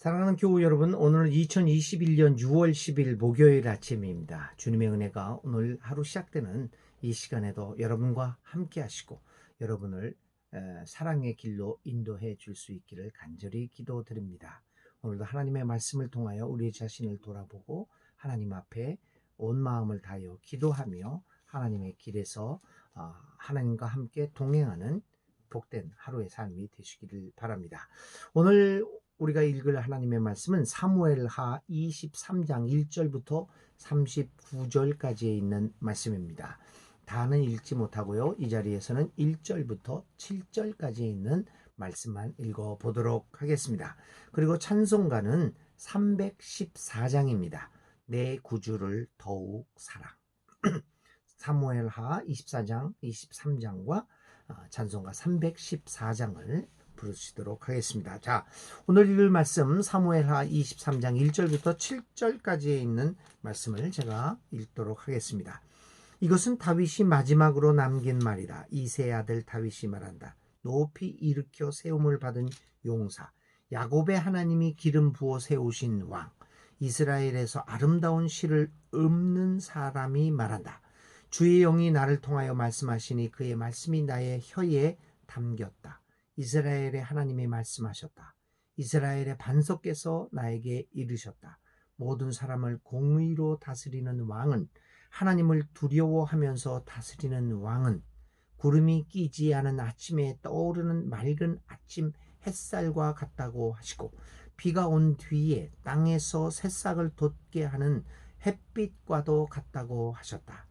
사랑하는 교우 여러분, 오늘은 2021년 6월 10일 목요일 아침입니다. 주님의 은혜가 오늘 하루 시작되는 이 시간에도 여러분과 함께 하시고 여러분을 사랑의 길로 인도해 줄 수 있기를 간절히 기도드립니다. 오늘도 하나님의 말씀을 통하여 우리 자신을 돌아보고 하나님 앞에 온 마음을 다하여 기도하며 하나님의 길에서 하나님과 함께 동행하는 복된 하루의 삶이 되시기를 바랍니다. 오늘 우리가 읽을 하나님의 말씀은 사무엘하 23장 1절부터 39절까지에 있는 말씀입니다. 다는 읽지 못하고요. 이 자리에서는 1절부터 7절까지에 있는 말씀만 읽어보도록 하겠습니다. 그리고 찬송가는 314장입니다. 내 구주를 더욱 사랑. 사무엘하 24장, 23장과 찬송가 314장을 부르시도록 하겠습니다. 자, 오늘 읽을 말씀 사무엘하 23장 1절부터 7절까지에 있는 말씀을 제가 읽도록 하겠습니다. 이것은 다윗이 마지막으로 남긴 말이다. 이새의 아들 다윗이 말한다. 높이 일으켜 세움을 받은 용사, 야곱의 하나님이 기름 부어 세우신 왕, 이스라엘에서 아름다운 시를 읊는 사람이 말한다. 주의 영이 나를 통하여 말씀하시니 그의 말씀이 나의 혀에 담겼다. 이스라엘의 하나님이 말씀하셨다. 이스라엘의 반석께서 나에게 이르셨다. 모든 사람을 공의로 다스리는 왕은, 하나님을 두려워하면서 다스리는 왕은 구름이 끼지 않은 아침에 떠오르는 맑은 아침 햇살과 같다고 하시고, 비가 온 뒤에 땅에서 새싹을 돋게 하는 햇빛과도 같다고 하셨다.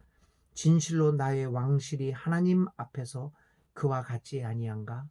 진실로 나의 왕실이 하나님 앞에서 그와 같지 아니한가?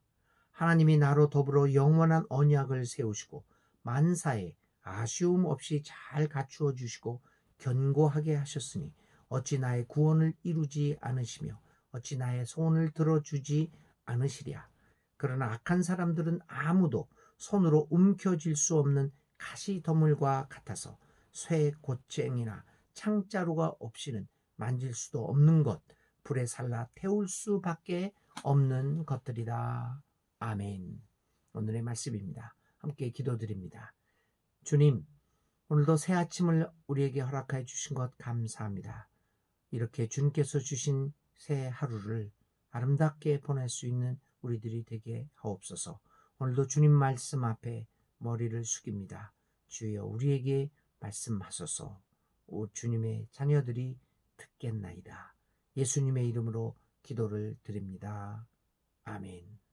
하나님이 나로 더불어 영원한 언약을 세우시고 만사에 아쉬움 없이 잘 갖추어 주시고 견고하게 하셨으니 어찌 나의 구원을 이루지 않으시며 어찌 나의 소원을 들어주지 않으시랴. 그러나 악한 사람들은 아무도 손으로 움켜쥘 수 없는 가시더물과 같아서 쇠 곧쟁이나 창자루가 없이는 만질 수도 없는 것, 불에 살라 태울 수밖에 없는 것들이다. 아멘. 오늘의 말씀입니다. 함께 기도드립니다. 주님, 오늘도 새 아침을 우리에게 허락해 주신 것 감사합니다. 이렇게 주님께서 주신 새 하루를 아름답게 보낼 수 있는 우리들이 되게 하옵소서. 오늘도 주님 말씀 앞에 머리를 숙입니다. 주여 우리에게 말씀하소서. 오 주님의 자녀들이 듣겠나이다. 예수님의 이름으로 기도를 드립니다. 아멘.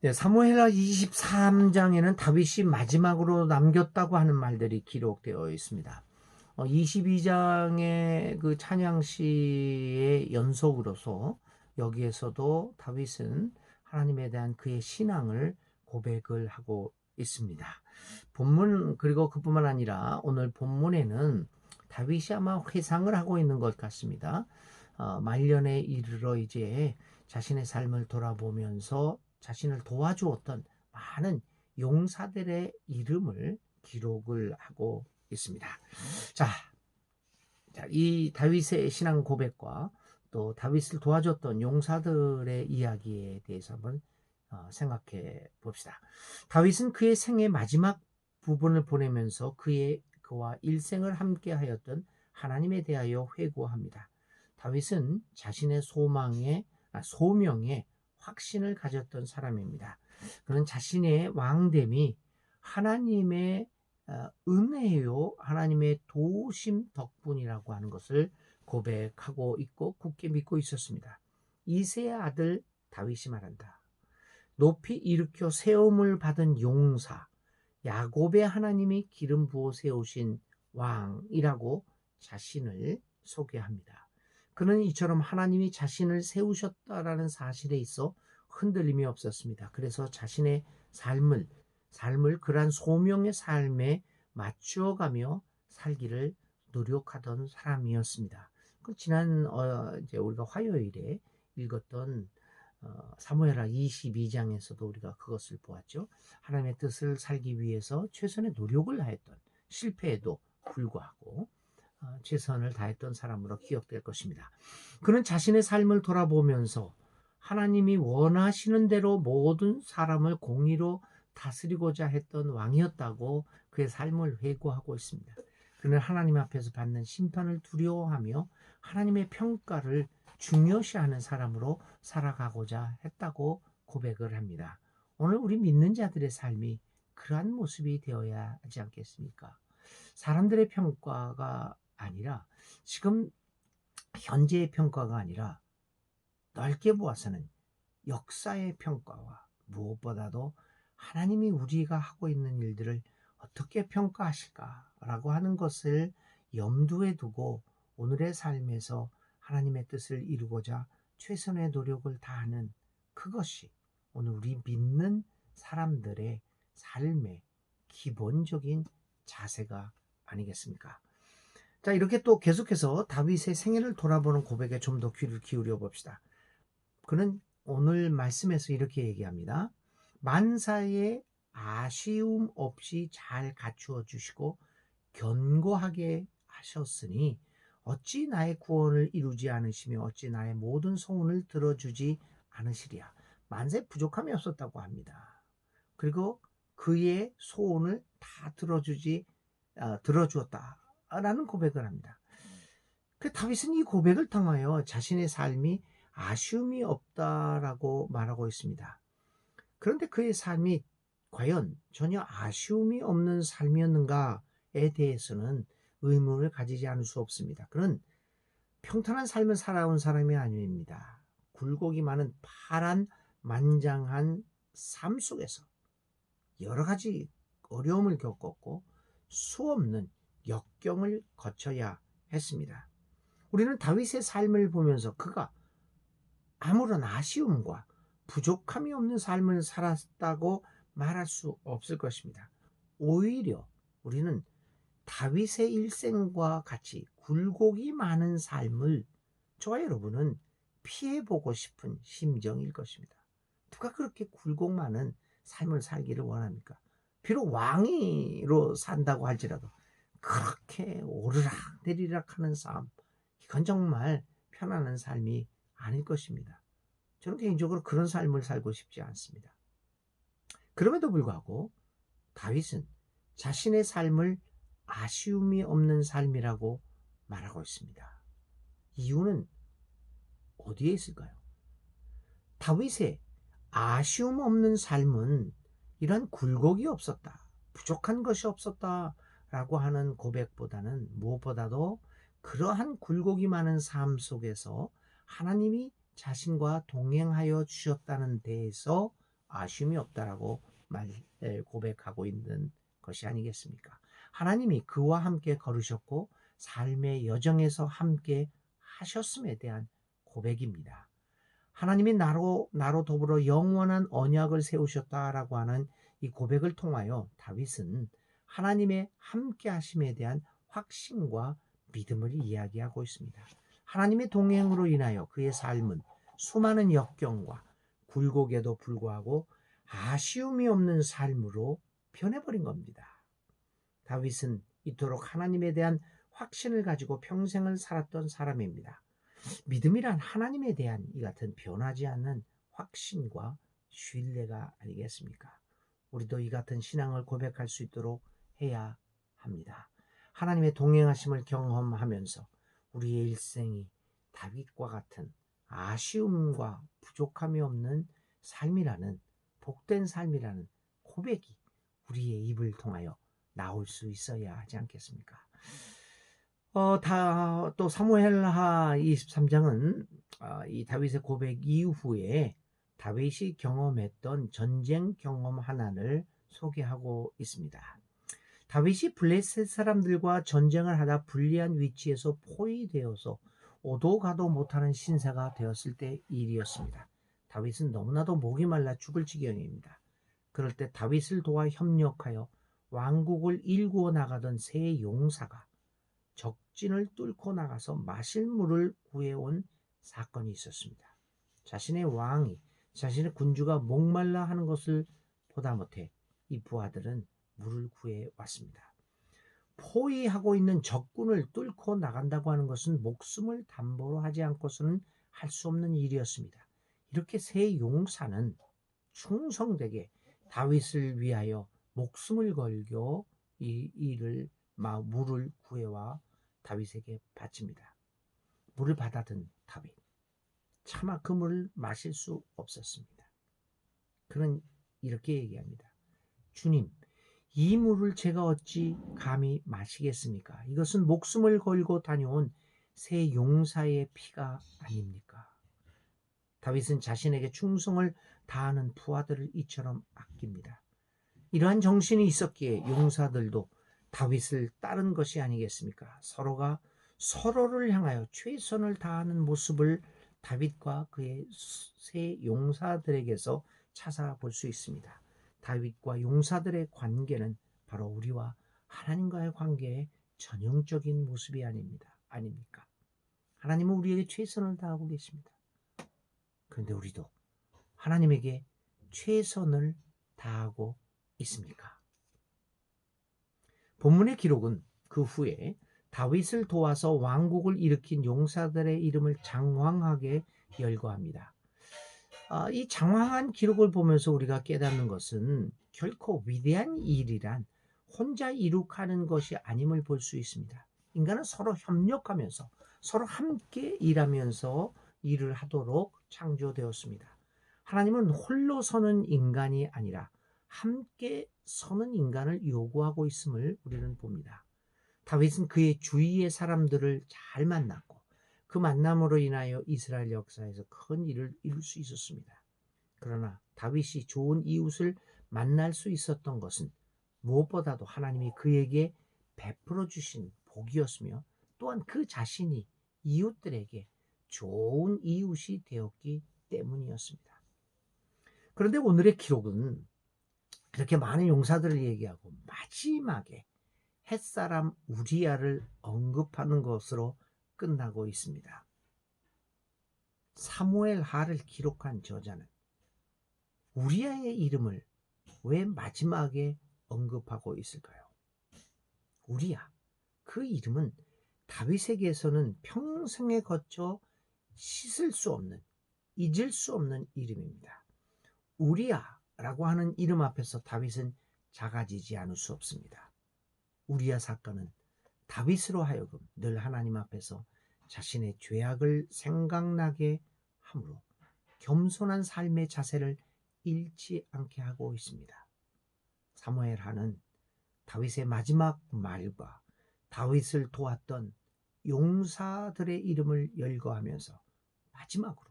네, 사무엘하 23장에는 다윗이 마지막으로 남겼다고 하는 말들이 기록되어 있습니다. 22장의 그 찬양시의 연속으로서 여기에서도 다윗은 하나님에 대한 그의 신앙을 고백을 하고 있습니다. 본문, 그리고 그뿐만 아니라 오늘 본문에는 다윗이 아마 회상을 하고 있는 것 같습니다. 말년에 이르러 이제 자신의 삶을 돌아보면서 자신을 도와주었던 많은 용사들의 이름을 기록을 하고 있습니다. 자, 이 다윗의 신앙 고백과 또 다윗을 도와줬던 용사들의 이야기에 대해서 한번 생각해 봅시다. 다윗은 그의 생의 마지막 부분을 보내면서 그와 일생을 함께 하였던 하나님에 대하여 회고합니다. 다윗은 자신의 소명에 확신을 가졌던 사람입니다. 그는 자신의 왕됨이 하나님의 은혜요, 하나님의 도우심 덕분이라고 하는 것을 고백하고 있고 굳게 믿고 있었습니다. 이새의 아들 다윗이 말한다. 높이 일으켜 세움을 받은 용사, 야곱의 하나님이 기름 부어 세우신 왕이라고 자신을 소개합니다. 그는 이처럼 하나님이 자신을 세우셨다라는 사실에 있어 흔들림이 없었습니다. 그래서 자신의 삶을 그러한 소명의 삶에 맞추어가며 살기를 노력하던 사람이었습니다. 지난 이제 우리가 화요일에 읽었던 사무엘하 22장에서도 우리가 그것을 보았죠. 하나님의 뜻을 살기 위해서 최선의 노력을 하였던, 실패에도 불구하고 최선을 다했던 사람으로 기억될 것입니다. 그는 자신의 삶을 돌아보면서 하나님이 원하시는 대로 모든 사람을 공의로 다스리고자 했던 왕이었다고 그의 삶을 회고하고 있습니다. 그는 하나님 앞에서 받는 심판을 두려워하며 하나님의 평가를 중요시하는 사람으로 살아가고자 했다고 고백을 합니다. 오늘 우리 믿는 자들의 삶이 그러한 모습이 되어야 하지 않겠습니까? 사람들의 평가가 아니라, 지금 현재의 평가가 아니라 넓게 보아서는 역사의 평가와 무엇보다도 하나님이 우리가 하고 있는 일들을 어떻게 평가하실까라고 하는 것을 염두에 두고 오늘의 삶에서 하나님의 뜻을 이루고자 최선의 노력을 다하는, 그것이 오늘 우리 믿는 사람들의 삶의 기본적인 자세가 아니겠습니까? 자, 이렇게 또 계속해서 다윗의 생애를 돌아보는 고백에 좀 더 귀를 기울여 봅시다. 그는 오늘 말씀에서 이렇게 얘기합니다. 만사에 아쉬움 없이 잘 갖추어 주시고 견고하게 하셨으니 어찌 나의 구원을 이루지 않으시며 어찌 나의 모든 소원을 들어주지 않으시랴. 만사에 부족함이 없었다고 합니다. 그리고 그의 소원을 다 들어주었다라는 고백을 합니다. 그 다윗은 이 고백을 통하여 자신의 삶이 아쉬움이 없다라고 말하고 있습니다. 그런데 그의 삶이 과연 전혀 아쉬움이 없는 삶이었는가에 대해서는 의문을 가지지 않을 수 없습니다. 그는 평탄한 삶을 살아온 사람이 아닙니다. 굴곡이 많은 파란 만장한 삶 속에서 여러 가지 어려움을 겪었고 수없는 역경을 거쳐야 했습니다. 우리는 다윗의 삶을 보면서 그가 아무런 아쉬움과 부족함이 없는 삶을 살았다고 말할 수 없을 것입니다. 오히려 우리는 다윗의 일생과 같이 굴곡이 많은 삶을 저와 여러분은 피해보고 싶은 심정일 것입니다. 누가 그렇게 굴곡 많은 삶을 살기를 원합니까? 비록 왕으로 산다고 할지라도 그렇게 오르락 내리락 하는 삶, 이건 정말 편안한 삶이 아닐 것입니다. 저는 개인적으로 그런 삶을 살고 싶지 않습니다. 그럼에도 불구하고 다윗은 자신의 삶을 아쉬움이 없는 삶이라고 말하고 있습니다. 이유는 어디에 있을까요? 다윗의 아쉬움 없는 삶은 이런 굴곡이 없었다, 부족한 것이 없었다 라고 하는 고백보다는 무엇보다도 그러한 굴곡이 많은 삶 속에서 하나님이 자신과 동행하여 주셨다는 데에서 아쉬움이 없다라고 고백하고 있는 것이 아니겠습니까? 하나님이 그와 함께 걸으셨고 삶의 여정에서 함께 하셨음에 대한 고백입니다. 하나님이 나로 더불어 영원한 언약을 세우셨다라고 하는 이 고백을 통하여 다윗은 하나님의 함께 하심에 대한 확신과 믿음을 이야기하고 있습니다. 하나님의 동행으로 인하여 그의 삶은 수많은 역경과 굴곡에도 불구하고 아쉬움이 없는 삶으로 변해버린 겁니다. 다윗은 이토록 하나님에 대한 확신을 가지고 평생을 살았던 사람입니다. 믿음이란 하나님에 대한 이 같은 변하지 않는 확신과 신뢰가 아니겠습니까? 우리도 이 같은 신앙을 고백할 수 있도록 해야 합니다. 하나님의 동행하심을 경험하면서 우리의 일생이 다윗과 같은 아쉬움과 부족함이 없는 삶이라는, 복된 삶이라는 고백이 우리의 입을 통하여 나올 수 있어야 하지 않겠습니까? 또 사무엘하 23장은 이 다윗의 고백 이후에 다윗이 경험했던 전쟁 경험 하나를 소개하고 있습니다. 다윗이 블레셋 사람들과 전쟁을 하다 불리한 위치에서 포위되어서 오도 가도 못하는 신세가 되었을 때 일이었습니다. 다윗은 너무나도 목이 말라 죽을 지경입니다. 그럴 때 다윗을 도와 협력하여 왕국을 일구어 나가던 세 용사가 적진을 뚫고 나가서 마실 물을 구해온 사건이 있었습니다. 자신의 왕이, 자신의 군주가 목말라 하는 것을 보다 못해 이 부하들은 물을 구해왔습니다. 포위하고 있는 적군을 뚫고 나간다고 하는 것은 목숨을 담보로 하지 않고서는 할 수 없는 일이었습니다. 이렇게 세 용사는 충성되게 다윗을 위하여 목숨을 걸고 이 일을 물을 구해와 다윗에게 바칩니다. 물을 받아든 다윗, 차마 그 물을 마실 수 없었습니다. 그는 이렇게 얘기합니다. 주님, 이 물을 제가 어찌 감히 마시겠습니까? 이것은 목숨을 걸고 다녀온 새 용사의 피가 아닙니까? 다윗은 자신에게 충성을 다하는 부하들을 이처럼 아낍니다. 이러한 정신이 있었기에 용사들도 다윗을 따른 것이 아니겠습니까? 서로가 서로를 향하여 최선을 다하는 모습을 다윗과 그의 세 용사들에게서 찾아볼 수 있습니다. 다윗과 용사들의 관계는 바로 우리와 하나님과의 관계의 전형적인 모습이 아닙니까? 하나님은 우리에게 최선을 다하고 계십니다. 그런데 우리도 하나님에게 최선을 다하고 있습니까? 본문의 기록은 그 후에 다윗을 도와서 왕국을 일으킨 용사들의 이름을 장황하게 열거합니다. 이 장황한 기록을 보면서 우리가 깨닫는 것은 결코 위대한 일이란 혼자 이룩하는 것이 아님을 볼 수 있습니다. 인간은 서로 협력하면서 서로 함께 일하면서 일을 하도록 창조되었습니다. 하나님은 홀로 서는 인간이 아니라 함께 서는 인간을 요구하고 있음을 우리는 봅니다. 다윗은 그의 주위의 사람들을 잘 만났고 그 만남으로 인하여 이스라엘 역사에서 큰 일을 이룰 수 있었습니다. 그러나 다윗이 좋은 이웃을 만날 수 있었던 것은 무엇보다도 하나님이 그에게 베풀어 주신 복이었으며 또한 그 자신이 이웃들에게 좋은 이웃이 되었기 때문이었습니다. 그런데 오늘의 기록은 그렇게 많은 용사들을 얘기하고 마지막에 햇사람 우리야를 언급하는 것으로 끝나고 있습니다. 사무엘하를 기록한 저자는 우리야의 이름을 왜 마지막에 언급하고 있을까요? 우리야, 그 이름은 다윗에게서는 평생에 거쳐 씻을 수 없는, 잊을 수 없는 이름입니다. 우리야라고 하는 이름 앞에서 다윗은 작아지지 않을 수 없습니다. 우리야 사건은 다윗으로 하여금 늘 하나님 앞에서 자신의 죄악을 생각나게 함으로 겸손한 삶의 자세를 잃지 않게 하고 있습니다. 사무엘하는 다윗의 마지막 말과 다윗을 도왔던 용사들의 이름을 열거하면서 마지막으로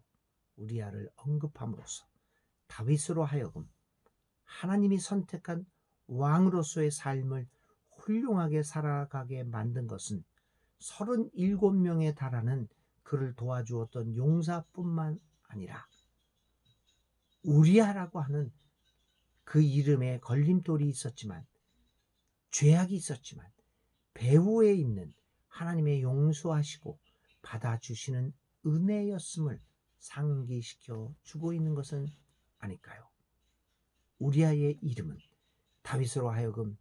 우리야를 언급함으로써 다윗으로 하여금 하나님이 선택한 왕으로서의 삶을 훌륭하게 살아가게 만든 것은 37명에 달하는 그를 도와주었던 용사뿐만 아니라 우리야라고 하는 그 이름에 걸림돌이 있었지만 죄악이 있었지만 배후에 있는 하나님의 용서하시고 받아주시는 은혜였음을 상기시켜 주고 있는 것은 아닐까요? 우리야의 이름은 다윗으로 하여금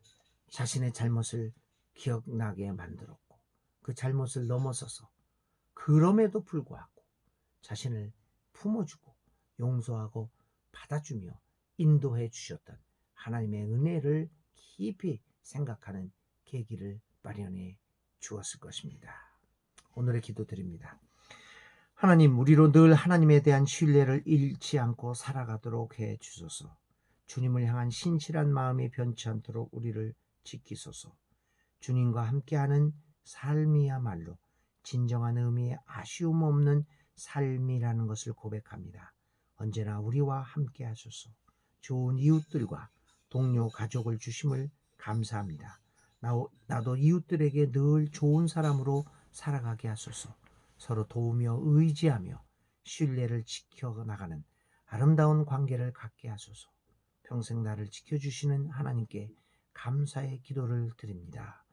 자신의 잘못을 기억나게 만들었고 그 잘못을 넘어서서 그럼에도 불구하고 자신을 품어주고 용서하고 받아주며 인도해 주셨던 하나님의 은혜를 깊이 생각하는 계기를 마련해 주었을 것입니다. 오늘의 기도 드립니다. 하나님, 우리로 늘 하나님에 대한 신뢰를 잃지 않고 살아가도록 해 주소서. 주님을 향한 신실한 마음이 변치 않도록 우리를 지키소서. 주님과 함께하는 삶이야말로 진정한 의미의 아쉬움 없는 삶이라는 것을 고백합니다. 언제나 우리와 함께 하소서. 좋은 이웃들과 동료 가족을 주심을 감사합니다. 나도 이웃들에게 늘 좋은 사람으로 살아가게 하소서. 서로 도우며 의지하며 신뢰를 지켜나가는 아름다운 관계를 갖게 하소서. 평생 나를 지켜주시는 하나님께 감사의 기도를 드립니다.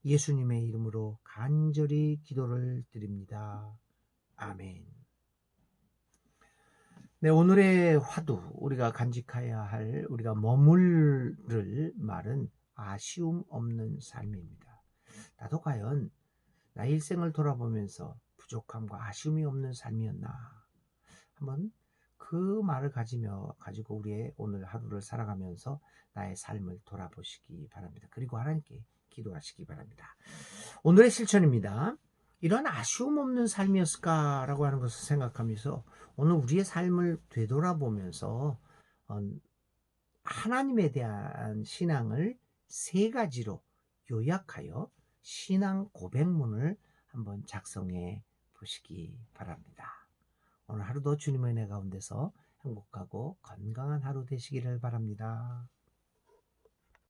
예수님의 이름으로 간절히 기도를 드립니다. 아멘. 네, 오늘의 화두, 우리가 간직해야 할, 우리가 머무를 말은 아쉬움 없는 삶입니다. 나도 과연 나의 일생을 돌아보면서 부족함과 아쉬움이 없는 삶이었나? 한번 그 말을 가지고 우리의 오늘 하루를 살아가면서 나의 삶을 돌아보시기 바랍니다. 그리고 하나님께 기도하시기 바랍니다. 오늘의 실천입니다. 이런 아쉬움 없는 삶이었을까라고 하는 것을 생각하면서 오늘 우리의 삶을 되돌아보면서 어, 하나님에 대한 신앙을 세 가지로 요약하여 신앙 고백문을 한번 작성해 보시기 바랍니다. 오늘 하루도 주님의 은혜 가운데서 행복하고 건강한 하루 되시기를 바랍니다.